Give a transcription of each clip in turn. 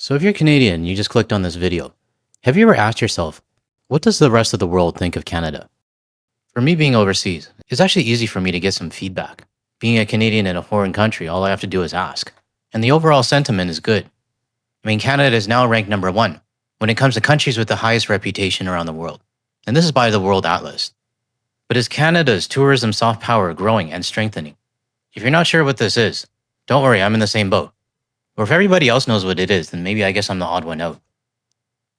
So if you're Canadian and you just clicked on this video, have you ever asked yourself, what does the rest of the world think of Canada? For me being overseas, it's actually easy for me to get some feedback. Being a Canadian in a foreign country, all I have to do is ask. And the overall sentiment is good. I mean, Canada is now ranked number one when it comes to countries with the highest reputation around the world. And this is by the World Atlas. But is Canada's tourism soft power growing and strengthening? If you're not sure what this is, don't worry, I'm in the same boat. Or if everybody else knows what it is, then maybe I guess I'm the odd one out.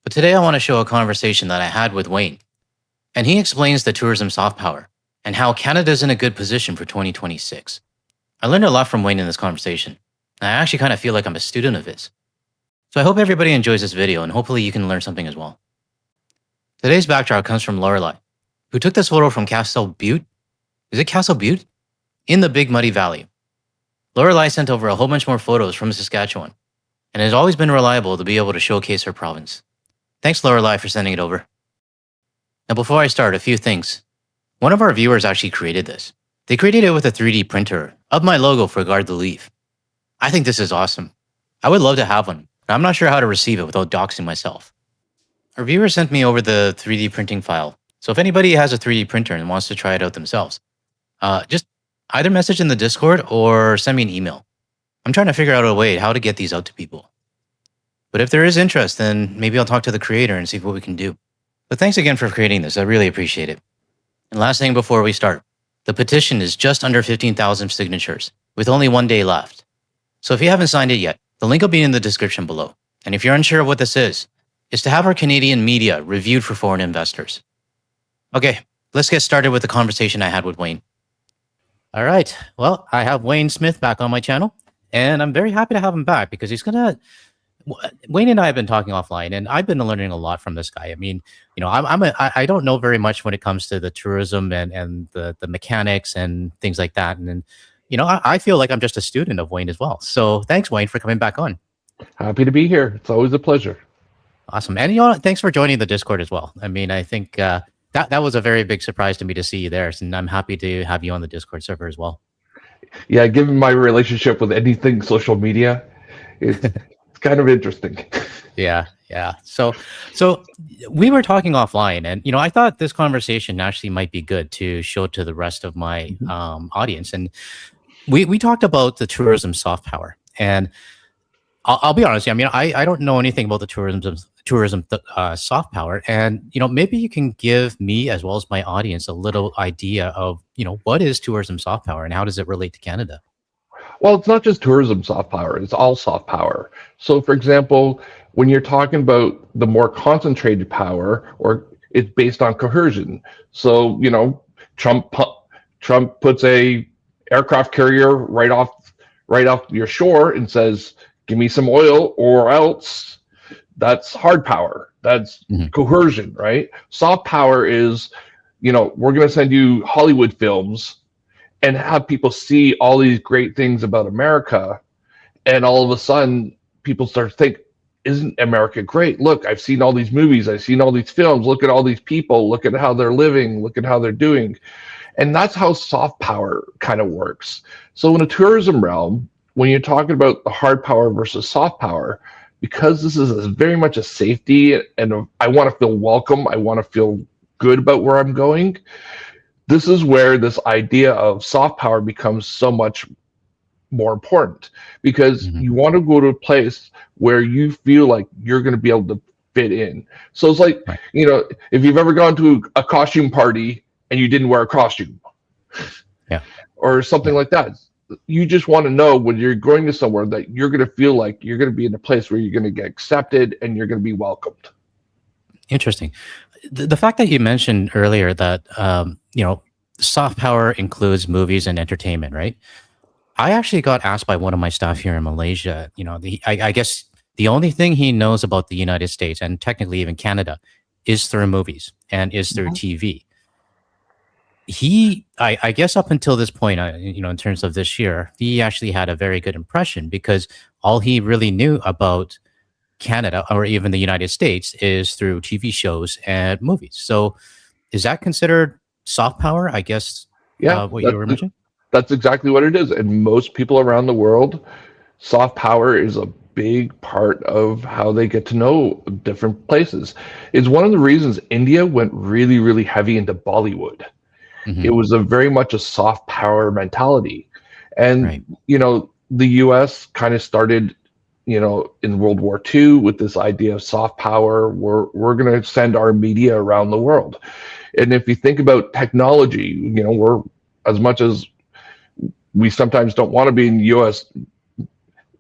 But today I want to show a conversation that I had with Wayne. And he explains the tourism soft power and how Canada's in a good position for 2026. I learned a lot from Wayne in this conversation. And I actually kind of feel like I'm a student of his. So I hope everybody enjoys this video and hopefully you can learn something as well. Today's backdrop comes from Lorelei, who took this photo from Castle Butte. Is it Castle Butte? In the Big Muddy Valley. Lorelei sent over a whole bunch more photos from Saskatchewan, and has always been reliable to be able to showcase her province. Thanks, Lorelei, for sending it over. Now, before I start, a few things. One of our viewers actually created this. They created it with a 3D printer of my logo for Guard the Leaf. I think this is awesome. I would love to have one, but I'm not sure how to receive it without doxing myself. Our viewer sent me over the 3D printing file, so if anybody has a 3D printer and wants to try it out themselves, just either message in the Discord or send me an email. I'm trying to figure out a way how to get these out to people. But if there is interest, then maybe I'll talk to the creator and see what we can do. But thanks again for creating this. I really appreciate it. And last thing before we start, the petition is just under 15,000 signatures with only 1 day left. So if you haven't signed it yet, the link will be in the description below. And if you're unsure of what this is, it's to have our Canadian media reviewed for foreign investors. Okay, let's get started with the conversation I had with Wayne. All right. Well, I have Wayne Smith back on my channel, and I'm very happy to have him back because Wayne and I have been talking offline, and I've been learning a lot from this guy. I mean, I don't know very much when it comes to the tourism and the mechanics and things like that. And then, I feel like I'm just a student of Wayne as well. So thanks, Wayne, for coming back on. Happy to be here. It's always a pleasure. Awesome. And thanks for joining the Discord as well. I mean, I think that was a very big surprise to me to see you there, and I'm happy to have you on the Discord server as well. Yeah, given my relationship with anything social media, it's kind of interesting. Yeah. So we were talking offline, and I thought this conversation actually might be good to show to the rest of my audience. And we talked about the tourism soft power, and I'll be honest. I mean, I don't know anything about the tourism soft power, and maybe you can give me as well as my audience a little idea of what is tourism soft power and how does it relate to Canada. Well, it's not just tourism soft power, it's all soft power. So for example, when you're talking about the more concentrated power, or it's based on coercion. So Trump puts a aircraft carrier right off your shore and says, give me some oil or else. That's hard power. That's coercion, right? Soft power is, we're going to send you Hollywood films and have people see all these great things about America. And all of a sudden, people start to think, isn't America great? Look, I've seen all these movies. I've seen all these films. Look at all these people. Look at how they're living. Look at how they're doing. And that's how soft power kind of works. So in a tourism realm, when you're talking about the hard power versus soft power, because this is very much a safety and I want to feel welcome, I want to feel good about where I'm going, this is where this idea of soft power becomes so much more important, because you want to go to a place where you feel like you're going to be able to fit in. So it's like, if you've ever gone to a costume party and you didn't wear a costume, or something like that. You just want to know when you're going to somewhere that you're going to feel like you're going to be in a place where you're going to get accepted and you're going to be welcomed. Interesting. The fact that you mentioned earlier that, soft power includes movies and entertainment, right? I actually got asked by one of my staff here in Malaysia, I guess the only thing he knows about the United States and technically even Canada is through movies and is through TV. I guess up until this point, in terms of this year, he actually had a very good impression because all he really knew about Canada or even the United States is through TV shows and movies. So is that considered soft power? I guess, what you were mentioning? That's exactly what it is. And most people around the world, soft power is a big part of how they get to know different places. It's one of the reasons India went really, really heavy into Bollywood. It Hmm. was a very much a soft power mentality. Right. And, the US kind of started, in World War II with this idea of soft power. We're going to send our media around the world. And if you think about technology, we're, as much as we sometimes don't want to be in the US,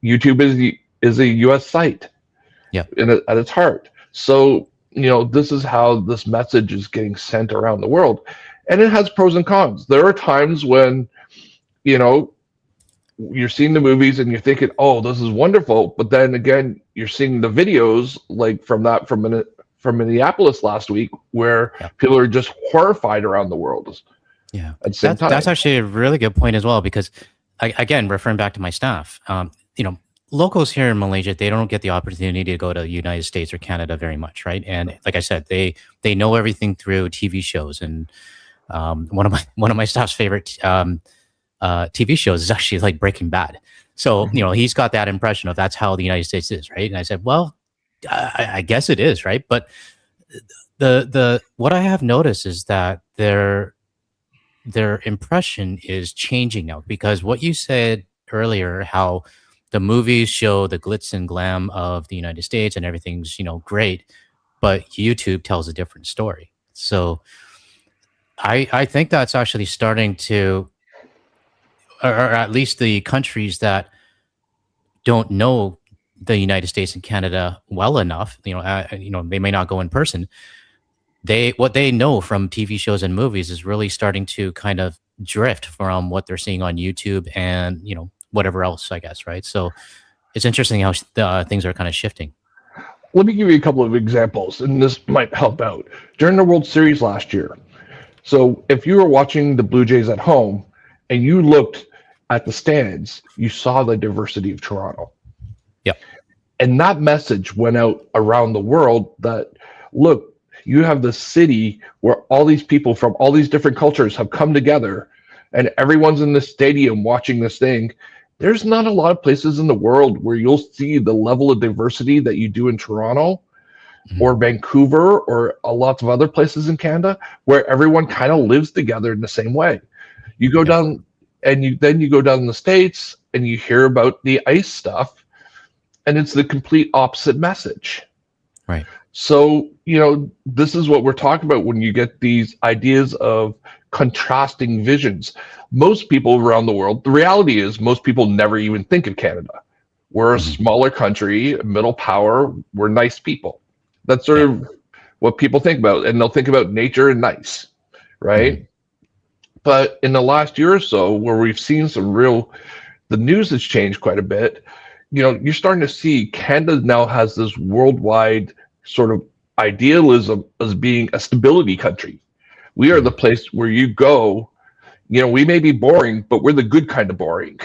YouTube is a US site Yeah. at its heart. So, this is how this message is getting sent around the world. And it has pros and cons. There are times when, you know, you're seeing the movies and you're thinking, oh, this is wonderful. But then again, you're seeing the videos like from Minneapolis last week where Yeah. people are just horrified around the world Yeah. at the same That's time. actually a really good point as well, because again, referring back to my staff, locals here in Malaysia, they don't get the opportunity to go to the United States or Canada very much, right? And like I said, they know everything through TV shows. And one of my staff's favorite TV shows is actually like Breaking Bad. So he's got that impression of that's how the United States is, right? And I said, well, I guess it is, right? But the what I have noticed is that their impression is changing now, because what you said earlier, how the movies show the glitz and glam of the United States and everything's great, but YouTube tells a different story. So I think that's actually starting to, or at least the countries that don't know the United States and Canada well enough, they may not go in person. What they know from TV shows and movies is really starting to kind of drift from what they're seeing on YouTube and whatever else, I guess, right? So it's interesting how things are kind of shifting. Let me give you a couple of examples, and this might help out. During the World Series last year, so if you were watching the Blue Jays at home and you looked at the stands, you saw the diversity of Toronto. Yeah. And that message went out around the world that, look, you have this city where all these people from all these different cultures have come together and everyone's in the stadium watching this thing. There's not a lot of places in the world where you'll see the level of diversity that you do in Toronto or Vancouver or lots of other places in Canada, where everyone kind of lives together in the same way. You go down and you go down in the States and you hear about the ICE stuff, and it's the complete opposite message. Right. So, this is what we're talking about when you get these ideas of contrasting visions. Most people around the world, the reality is most people never even think of Canada. We're a smaller country, middle power, we're nice people. That's sort of what people think about, and they'll think about nature and nice, right? But in the last year or so, where we've seen the news has changed quite a bit. You're starting to see Canada now has this worldwide sort of idealism as being a stability country. We are the place where you go, we may be boring, but we're the good kind of boring.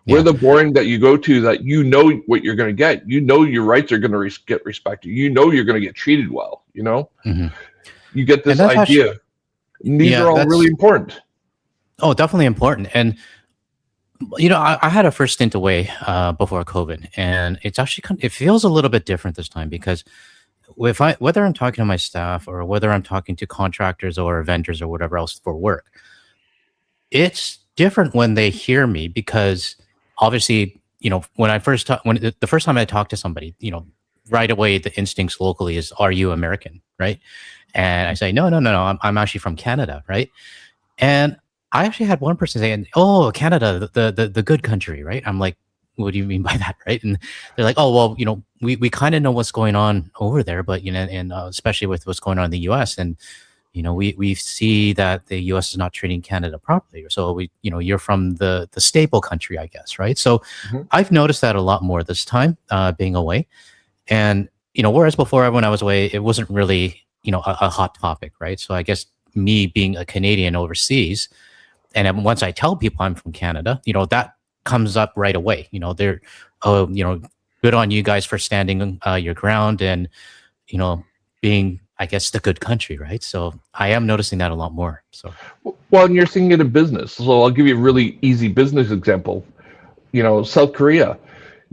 We're the boring that you go to, that what you're going to get. Your rights are going to get respected. You're going to get treated well. You get this idea. These are all really important. Oh, definitely important. And I had a first stint away before COVID, and it's actually it feels a little bit different this time, because whether I'm talking to my staff or whether I'm talking to contractors or vendors or whatever else for work, it's different when they hear me, because obviously, when the first time I talk to somebody, right away the instincts locally is, are you American, right? And I say, no, I'm actually from Canada, right? And I actually had one person saying, oh, Canada, the good country, right? I'm like, what do you mean by that, right? And they're like, oh, well, we kind of know what's going on over there, but and especially with what's going on in the U.S. and we see that the U.S. is not treating Canada properly. So you're from the staple country, I guess, right? So I've noticed that a lot more this time, being away, and whereas before when I was away, it wasn't really a hot topic, right? So I guess me being a Canadian overseas, and then once I tell people I'm from Canada, that comes up right away. They're, oh, good on you guys for standing your ground and being, I guess, the good country, right? So I am noticing that a lot more. So, well, and you're seeing it in business. So I'll give you a really easy business example. South Korea.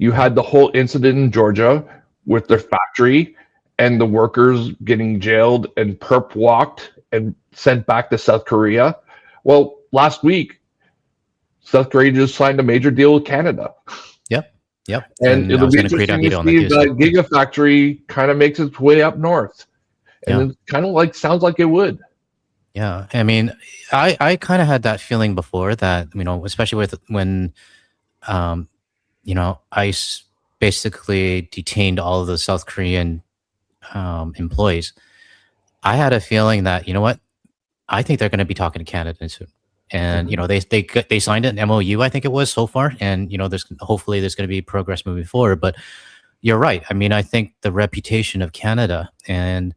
You had the whole incident in Georgia with their factory and the workers getting jailed and perp walked and sent back to South Korea. Well, last week, South Korea just signed a major deal with Canada. Yep. Yep. And And I it'll was be going to create a interesting to veto on that see too. if So that gigafactory kind of makes its way up north. And yeah. it kind of like sounds like it would. Yeah. I mean, I kind of had that feeling before that, especially with when, um, ICE basically detained all of the South Korean employees. I had a feeling that, you know what, I think they're going to be talking to Canada soon. And they signed an MOU, I think it was so far, and there's hopefully there's going to be progress moving forward. But you're right. I mean, I think the reputation of Canada, and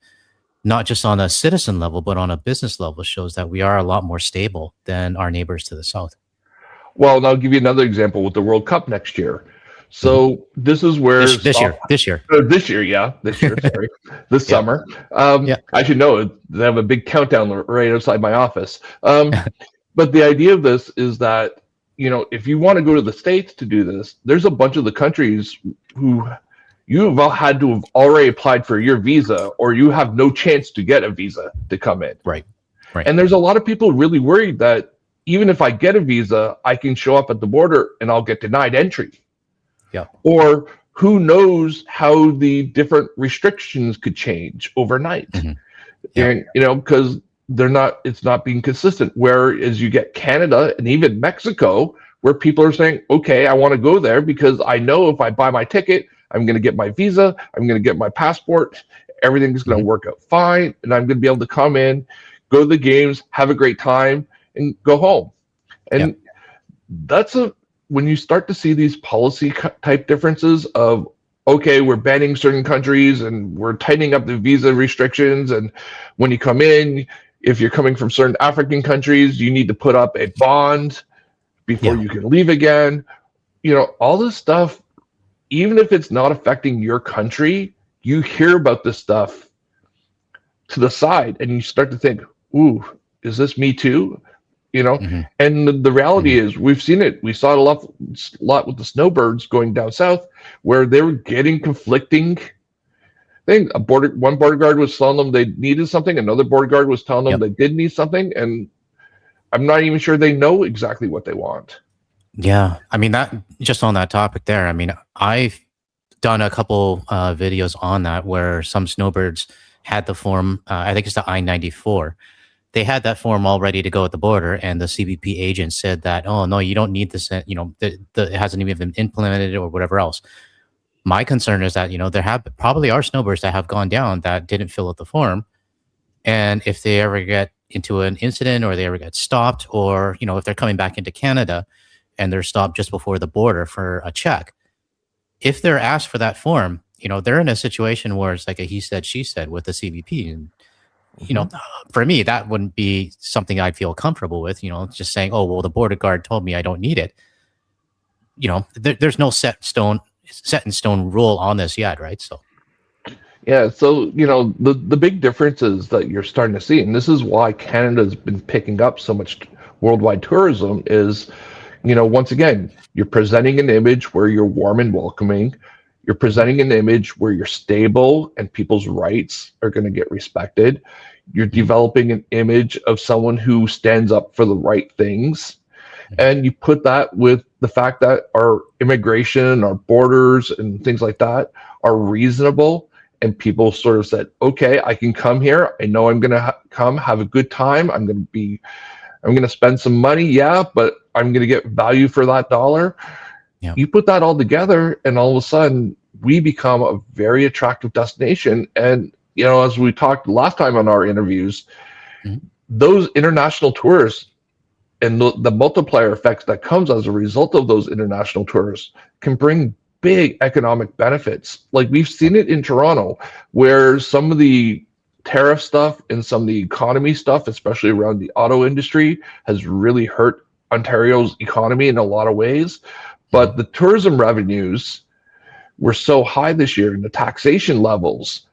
not just on a citizen level, but on a business level, shows that we are a lot more stable than our neighbors to the south. Well, and I'll give you another example with the World Cup next year. Mhm. So this is where This year, this year, sorry, this yeah, summer. yeah, I should know it. They have a big countdown right outside my office. But the idea of this is that if you want to go to the States to do this, there's a bunch of the countries who you have had to have already applied for your visa, or you have no chance to get a visa to come in. right, right, And there's a lot of people really worried that even if I get a visa, I can show up at the border and I'll get denied entry. yeah, Or who knows how the different restrictions could change overnight. mhm, yeah, And because it's not being consistent. Whereas you get Canada and even Mexico, where people are saying, okay, I want to go there because I know if I buy my ticket, I'm going to get my visa, I'm going to get my passport, everything's going to mhm, work out fine, and I'm going to be able to come in, go to the games, have a great time, and go home. yeah, And when you start to see these policy type differences of, okay, we're banning certain countries and we're tightening up the visa restrictions, and when you come in, if you're coming from certain African countries, you need to put up a bond before yeah, you can leave again. All this stuff, even if it's not affecting your country, you hear about this stuff to the side and you start to think, ooh, is this me too? mhm, And the reality mhm, is we've seen it. We saw it a lot with the snowbirds going down south, where they were getting conflicting things. One border guard was telling them they needed something, another border guard was telling them yep. they did need something, and I'm not even sure they know exactly what they want. Yeah, I mean, that just on that topic there. I mean, I've done a couple videos on that where some snowbirds had the form. I think it's the I-94. They had that form all ready to go at the border, and the CBP agent said that, oh no, you don't need this. It hasn't even been implemented or whatever else. My concern is that there probably are snowbirds that have gone down that didn't fill out the form, and if they ever get into an incident or they ever get stopped, or if they're coming back into Canada and they're stopped just before the border for a check, if they're asked for that form, they're in a situation where it's like a he said, she said with the CBP. And, Mhm. for me, that wouldn't be something I'd feel comfortable with, just saying, oh, well, the border guard told me I don't need it. There's no set in stone rule on this yet, right? So, Yeah, so the big differences that you're starting to see, and this is why Canada's been picking up so much worldwide tourism, is once again, you're presenting an image where you're warm and welcoming. You're presenting an image where you're stable and people's rights are going to get respected. You're mhm, developing an image of someone who stands up for the right things. mhm, And you put that with the fact that our immigration, our borders, and things like that are reasonable. And people sort of said, okay, I can come here. I know I'm going to come have a good time. I'm going to spend some money, yeah, but I'm going to get value for that dollar. yeah, You put that all together, and all of a sudden, we become a very attractive destination. And, as we talked last time on our interviews, mhm, those international tourists and the multiplier effects that comes as a result of those international tourists can bring big economic benefits. Like we've seen it in Toronto, where some of the tariff stuff and some of the economy stuff, especially around the auto industry, has really hurt Ontario's economy in a lot of ways. mhm. But the tourism revenues were so high this year, and the taxation levels,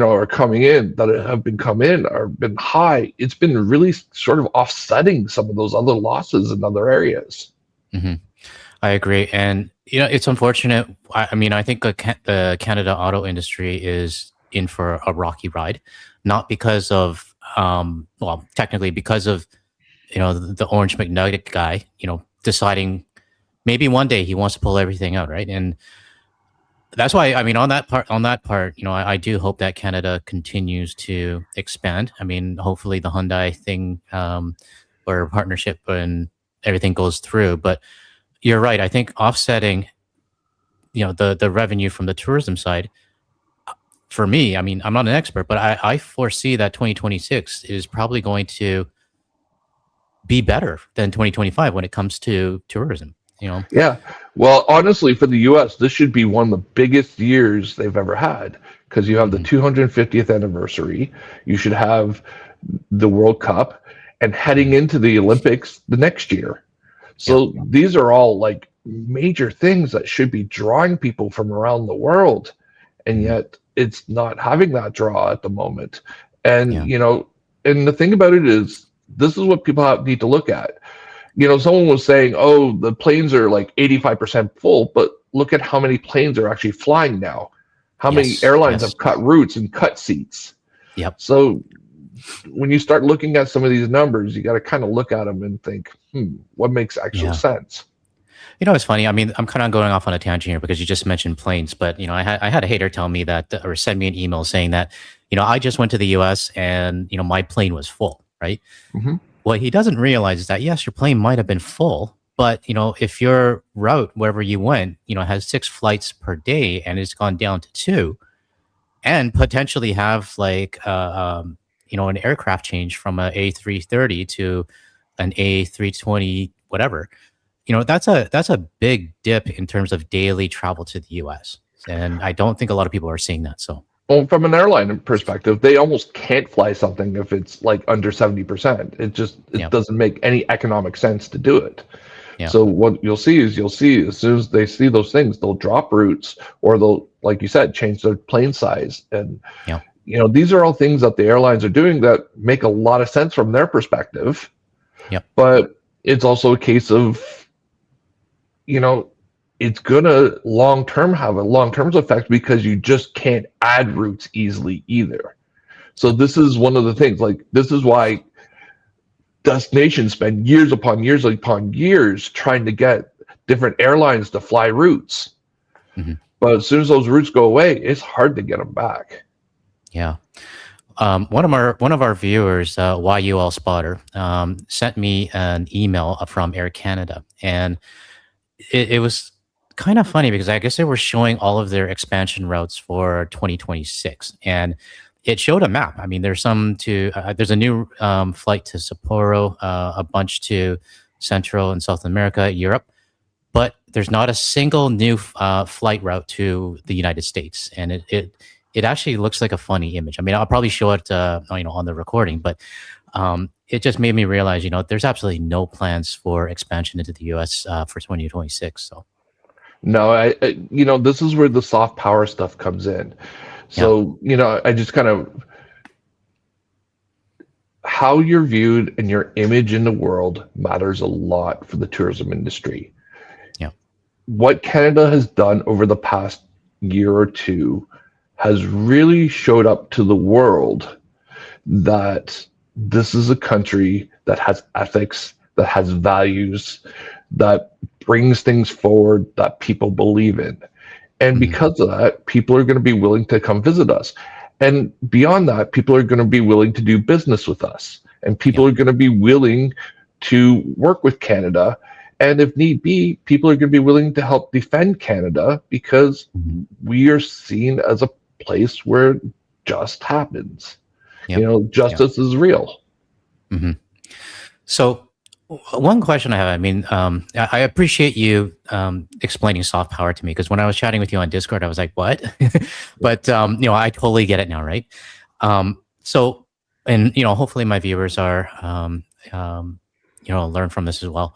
are coming in that have been high. It's been really sort of offsetting some of those other losses in other areas. Hmm. I agree, and it's unfortunate. I mean, I think the Canada auto industry is in for a rocky ride, not because of well, technically because of the Orange McNugget guy, deciding maybe one day he wants to pull everything out, right? And that's why, I mean, on that part, I do hope that Canada continues to expand. I mean, hopefully the Hyundai thing, or partnership and everything goes through. But you're right. I think offsetting, the revenue from the tourism side, for me, I mean, I'm not an expert, but I foresee that 2026 is probably going to be better than 2025 when it comes to tourism. Yeah. Well, honestly, for the US, this should be one of the biggest years they've ever had because you have the Mhm. 250th anniversary. You should have the World Cup and heading Mhm. into the Olympics the next year. Yeah. So these are all like major things that should be drawing people from around the world. And Mhm. yet it's not having that draw at the moment. And, Yeah. and the thing about it is, this is what people need to look at. Someone was saying, oh, the planes are like 85% full, but look at how many planes are actually flying now. How many Yes. airlines Yes. have cut routes and cut seats? Yep. So when you start looking at some of these numbers, you got to kind of look at them and think, what makes actual Yeah. sense? It's funny. I mean, I'm kind of going off on a tangent here because you just mentioned planes, but I had a hater tell me that, or send me an email saying that, I just went to the U.S. and my plane was full, right? Hmm. What he doesn't realize is that yes, your plane might have been full, but if your route wherever you went, has 6 flights per day and it's gone down to 2, and potentially have like an aircraft change from a A330 to an A320, whatever. That's a big dip in terms of daily travel to the U.S. And I don't think a lot of people are seeing that. So Well, from an airline perspective, they almost can't fly something if it's like under 70%. It yeah, doesn't make any economic sense to do it. yeah, So what you'll see as soon as they see those things, they'll drop routes or they'll, like you said, change their plane size. And yeah, these are all things that the airlines are doing that make a lot of sense from their perspective. yeah, But it's also a case of, you know, it's gonna long term have a long term effect because you just can't add routes easily either. So yeah, this is one of the things. Like this is why destinations spend years upon years trying to get different airlines to fly routes. hmm, But as soon as those routes go away, it's hard to get them back. yeah. One of our viewers, YUL Spotter, sent me an email from Air Canada, and it was kind of funny because I guess they were showing all of their expansion routes for 2026, and it showed a map. I mean, there's a new flight to Sapporo, a bunch to Central and South America, Europe, but there's not a single new flight route to the United States, and it actually looks like a funny image. I mean, I'll probably show it, on the recording, but it just made me realize, there's absolutely no plans for expansion into the U.S. For 2026. So No, this is where the soft power stuff comes in. yeah, So, I just kind of how you're viewed and your image in the world matters a lot for the tourism industry. yeah, What Canada has done over the past year or two has really showed up to the world that this is a country that has ethics, that has values, that brings things forward that people believe in. And mhm, because of that, people are going to be willing to come visit us. And beyond that, people are going to be willing to do business with us. And yeah, people are going to be willing to work with Canada. And if need be, people are going to be willing to help defend Canada because mhm, we are seen as a place where just happens. yep, yeah. Justice is real. Hmm. So one question I have, I mean, I appreciate you explaining soft power to me because when I was chatting with you on Discord, I was like, "What?" But I totally get it now, right? So, and hopefully my viewers are, learn from this as well.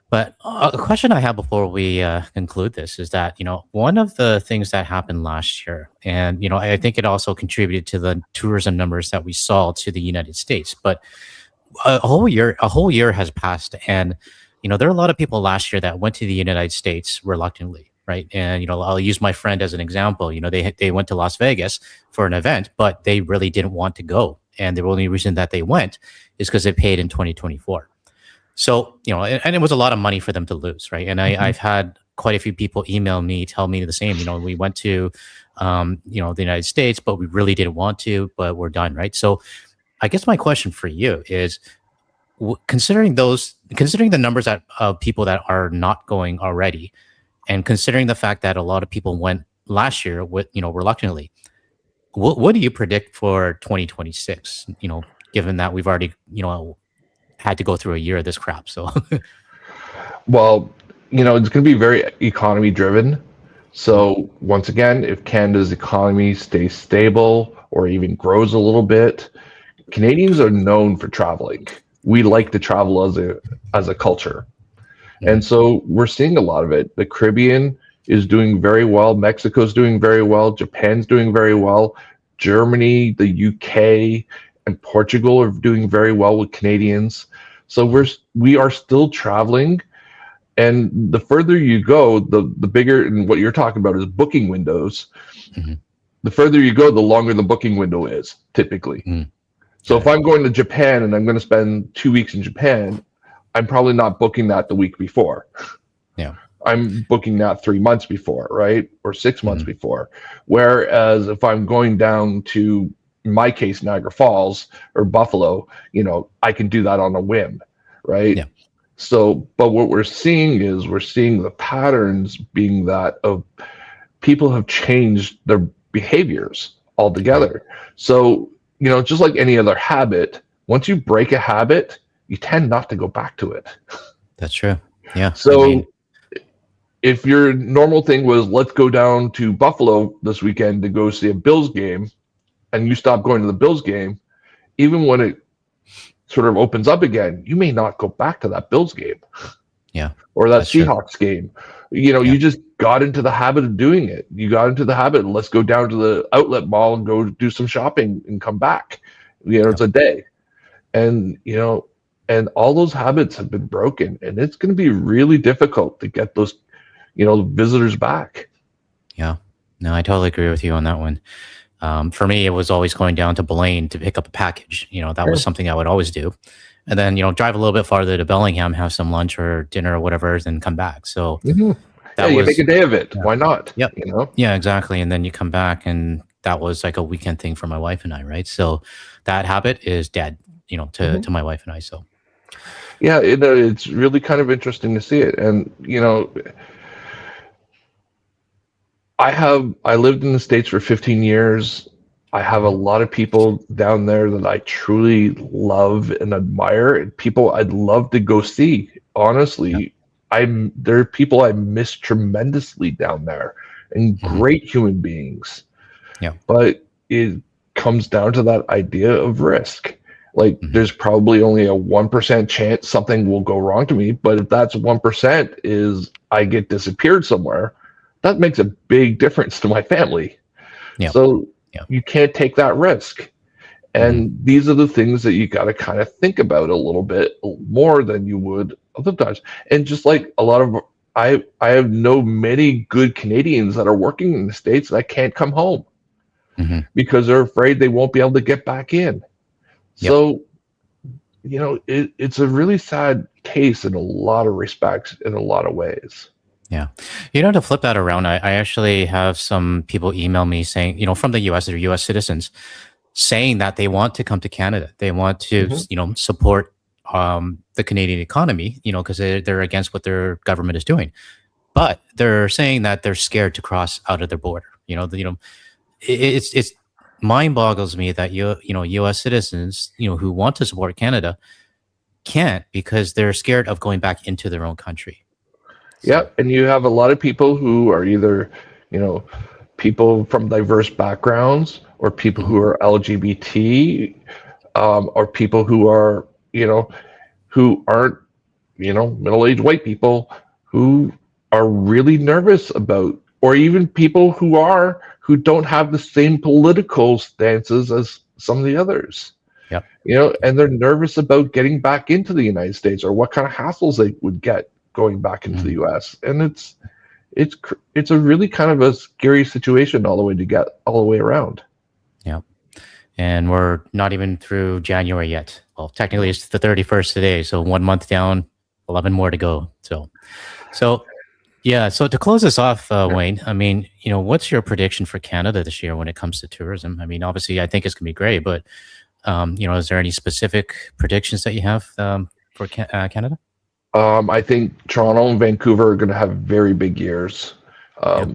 But a question I have before we conclude this is that one of the things that happened last year, and I think it also contributed to the tourism numbers that we saw to the United States, but a whole year has passed, and there are a lot of people last year that went to the United States reluctantly, right? And I'll use my friend as an example. They went to Las Vegas for an event, but they really didn't want to go, and the only reason that they went is because they paid in 2024. So, and it was a lot of money for them to lose, right? And Mhm. I've had quite a few people email me, tell me the same. We went to, the United States, but we really didn't want to, but we're done, right? So, I guess my question for you is, considering the numbers of people that are not going already, and considering the fact that a lot of people went last year with, reluctantly, what do you predict for 2026? Given that we've already, had to go through a year of this crap. So, Well, it's going to be very economy driven. Mhm. So once again, if Canada's economy stays stable or even grows a little bit, Canadians are known for traveling. We like to travel as a culture. And Mhm. so we're seeing a lot of it. The Caribbean is doing very well. Mexico's doing very well. Japan's doing very well. Germany, the UK, and Portugal are doing very well with Canadians. So Mhm. we are still traveling, and the further you go, the bigger, and what you're talking about is booking windows. Mhm. The further you go, the longer the booking window is typically. Mhm. So Got if it. I'm going to Japan and I'm going to spend 2 weeks in Japan, I'm probably not booking that the week before. Yeah. I'm booking that 3 months before, right? Or 6 months Mhm. before. Whereas if I'm going down to, in my case, Niagara Falls or Buffalo, I can do that on a whim, right? Yeah. So, but what we're seeing the patterns being that of people have changed their behaviors Right. altogether. So, just like any other habit, once you break a habit, you tend not to go back to it. That's true. Yeah. I mean, So, if your normal thing was, let's go down to Buffalo this weekend to go see a Bills game, and you stop going to the Bills game, even when it sort of opens up again, you may not go back to that Bills game yeah, or that that's true. Seahawks game. Yeah. You just got into the habit of doing it. You got into the habit, let's go down to the outlet mall and go do some shopping and come back. Yeah. It's a day. And, and all those habits have been broken. And it's going to be really difficult to get those, visitors back. Yeah. No, I totally agree with you on that one. For me, it was always going down to Blaine to pick up a package. That was Sure. something I would always do. And then, drive a little bit farther to Bellingham, have some lunch or dinner or whatever, then come back. So Mhm. Yeah, that you make was, a day of it. yeah. Why not? Yep. Yeah, exactly. And then you come back, and that was like a weekend thing for my wife and I, right? So that habit is dead, to Mhm. my wife and I. So, Yeah, it's really kind of interesting to see it. And I lived in the States for 15 years. I have a Mhm. lot of people down there that I truly love and admire, and people I'd love to go see. Yeah. Honestly, there are people I miss tremendously down there, and Mhm. great human beings. Yeah. But it comes down to that idea of risk. Like, Mhm. there's probably only a 1% chance something will go wrong to me, but if that's 1% is I get disappeared somewhere, that makes a big difference to my family. Yeah. So Yeah. you can't take that risk. Mhm. And these are the things that you got to kind of think about a little bit more than you would other times. And just like a lot of, I have know many good Canadians that are working in the States that can't come home Mhm. because they're afraid they won't be able to get back in. Yep. So, it's a really sad case in a lot of respects, in a lot of ways. Yeah. To flip that around, I actually have some people email me saying, from the US, they're US citizens, saying that they want to come to Canada. They want to, Hmm. support the Canadian economy, because they're against what their government is doing. But they're saying that they're scared to cross out of their border. It's mind boggles me that US citizens, who want to support Canada can't because they're scared of going back into their own country. Yeah, So, and you have a lot of people who are either, you know, people from diverse backgrounds, or people mhm, who are LGBT, or people who are, who aren't, middle-aged white people who are really nervous about, or even people who don't have the same political stances as some of the others. Yep. And they're nervous about getting back into the United States or what kind of hassles they would get going back into the Mhm. U.S. And it's a really kind of a scary situation all the way around. Yep. And we're not even through January yet. Well, technically it's the 31st today, so 1 month down, 11 more to go. So yeah. So to close this off, Yeah. Wayne, I mean, what's your prediction for Canada this year when it comes to tourism? I mean, obviously, I think it's gonna be great, but is there any specific predictions that you have for Canada? I think Toronto and Vancouver are going to have very big years. Yeah.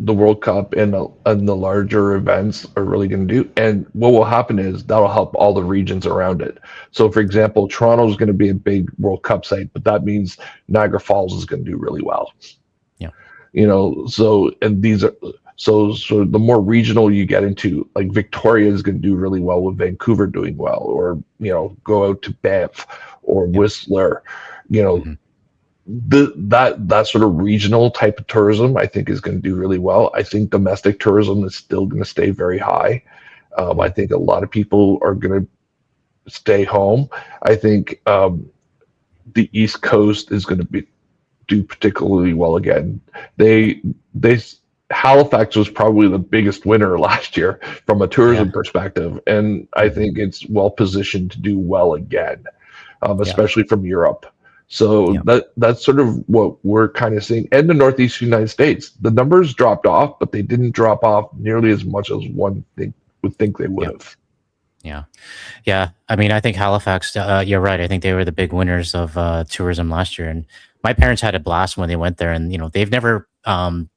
The World Cup and the larger events are really going to do. And what will happen is that'll help all the regions around it. So, for example, Toronto is going to be a big World Cup site, but that means Niagara Falls is going to do really well. Yeah. So the more regional you get into, like Victoria is going to do really well with Vancouver doing well, or go out to Banff or Yep. Whistler. You know, Hmm. that sort of regional type of tourism, I think, is going to do really well. I think domestic tourism is still going to stay very high. I Hmm. think a lot of people are going to stay home. I think the East Coast is going to do particularly well again. They Halifax was probably the biggest winner last year from a Yeah. tourism perspective, and I Hmm. think it's well positioned to do well again, Yeah. especially from Europe. So Yeah. that's sort of what we're kind of seeing. And the Northeast United States, the numbers dropped off, but they didn't drop off nearly as much as would think they would Yeah. have. Yeah. Yeah. I mean, I think Halifax, you're right. I think they were the big winners of tourism last year. And my parents had a blast when they went there. And, they've never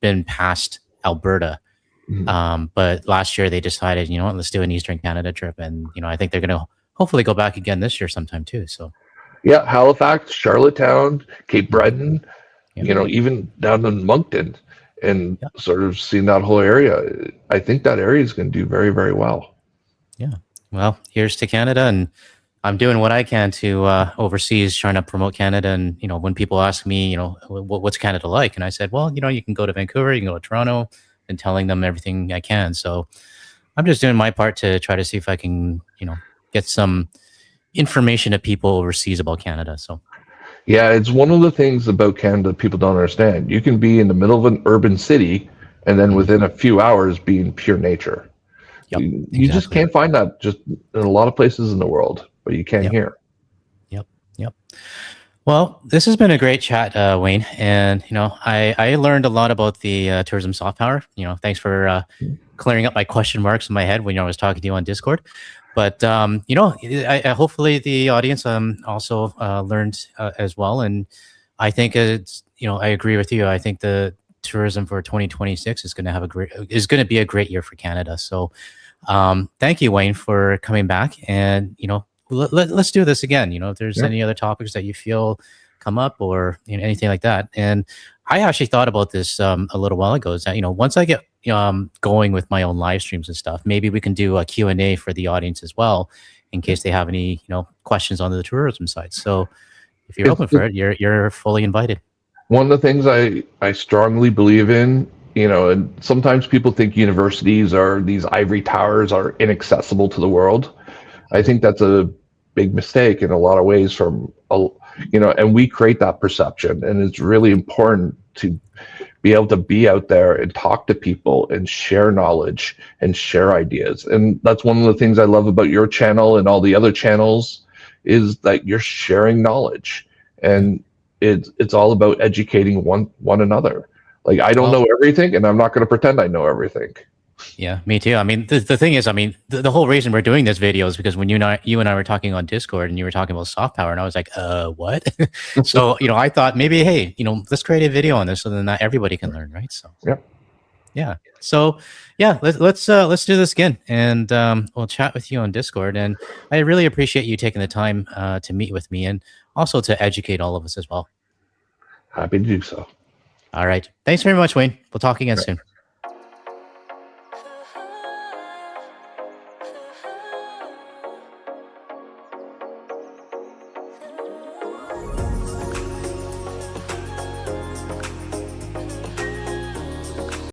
been past Alberta. Mhm. But last year they decided, what, let's do an Eastern Canada trip. And, I think they're going to hopefully go back again this year sometime too. So, Yeah, Halifax, Charlottetown, Cape mhm. Breton, Yeah. even down in Moncton and Yeah. sort of seeing that whole area. I think that area is going to do very, very well. Yeah. Well, here's to Canada. And I'm doing what I can to overseas trying to promote Canada. And, when people ask me, what's Canada like? And I said, well, you can go to Vancouver, you can go to Toronto, and telling them everything I can. So I'm just doing my part to try to see if I can, get some information to people overseas about Canada. So, Yeah, it's one of the things about Canada people don't understand. You can be in the middle of an urban city and then mhm. within a few hours be in pure nature. Yep, You just exactly. can't find that just in a lot of places in the world, but you can Yep, here. yep, yep. Well, this has been a great chat, Wayne. And, I learned a lot about the tourism soft power. Thanks for clearing up my question marks in my head when I was talking to you on Discord. But I hopefully the audience also learned as well. And I think I agree with you. I think the tourism for 2026 is going to be a great year for Canada. So thank you, Wayne, for coming back. And let's do this again. If there's Yeah. any other topics that you feel come up or anything like that. And I actually thought about this a little while ago. Is that once I get going with my own live streams and stuff, maybe we can do a Q&A for the audience as well, in case they have any questions on the tourism side. So if you're It's open for it, you're fully invited. one of the things I strongly believe in, and sometimes people think universities are these ivory towers are inaccessible to the world. I think that's a big mistake in a lot of ways and we create that perception, and it's really important to be able to be out there and talk to people and share knowledge and share ideas. And that's one of the things I love about your channel and all the other channels is that you're sharing knowledge, Yeah. and it's all about educating one another. Like, I don't Well, know everything, and I'm not going to pretend I know everything. yeah, me too. I mean, the thing is, I mean, the whole reason we're doing this video is because when you and I were talking on Discord and you were talking about soft power, and I was like, what? So, I thought maybe, hey, let's create a video on this so then not everybody can learn, right? So, Yep. yeah. So, yeah, let's do this again, and we'll chat with you on Discord. And I really appreciate you taking the time to meet with me and also to educate all of us as well. Happy to do so. All right. Thanks very much, Wayne. We'll talk again soon.